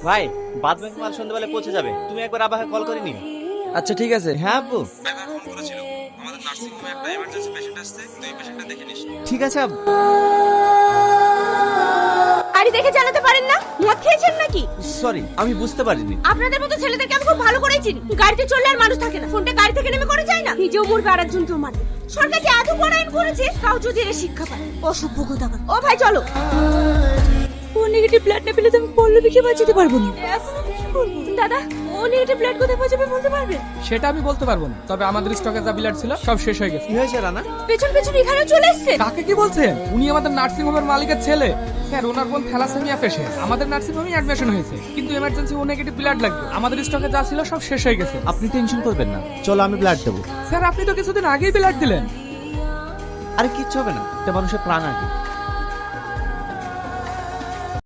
ভাই বাদ ব্যাংক মাল সন্ধ্যাবেলা পৌঁছে যাবে, তুমি একবার আবাকে কল করে নিও। আচ্ছা ঠিক আছে। হ্যাঁ আব্বু। ড্রাইভার ফোন করেছিল, আমাদের নার্সিং হোমে একটা এমার্জেন্সি পেশেন্ট আসছে, তুই পেশেন্টটা দেখে নিস। ঠিক আছে আব্বু। গাড়ি দেখে চালাতে পারেন না? মদ খেয়েছেন নাকি? সরি, আমি বুঝতে পারিনি। আপনাদের মতো ছেলেদেরকে আমি খুব ভালো করেই চিনি। গাড়িতে চললে আর মানুষ থাকে না, ফোনটা গাড়ি থেকে নেমে করে যায় না, নিজেও মরবে আর একজনকেও মারবে। সরকার যে এত বড় আইন করেছে, তাও যদি এর শিক্ষা পায়। অসভ্য কোথাকার। ও ভাই চলো। ও নেগেটিভ ব্লাড না পেলে তো আমি পল্লবীকে বাঁচাতে পারবো না। এখন আমি কি করবো? দাদা, ও নেগেটিভ ব্লাড কোথায় পাওয়া বলতে পারবে? সেটা আমি বলতে পারবো না, তবে আমাদের স্টকে যা ব্লাড ছিল সব শেষ হয়ে গেছে। কি হয়েছে রানা? পেছন পেছন এখানেও চলে এসছে। কাকে কি বলছেন? উনি আমাদের নার্সিং হোমের মালিকের ছেলে স্যার। ওনার বোন থ্যালাসেমিয়া পেশেন্ট, আমাদের নার্সিং হোমে অ্যাডমিশন হয়েছে, কিন্তু এমার্জেন্সি ও নেগেটিভ ব্লাড লাগবে। আমাদের স্টকে যা ছিল সব শেষ হয়ে গেছে। আপনি টেনশন করবেন না, চলো আমি ব্লাড দেবো। স্যার আপনি তো কিছুদিন আগেই ব্লাড দিলেন। আরে কিচ্ছু হবে না, একটা মানুষের প্রাণ আগে।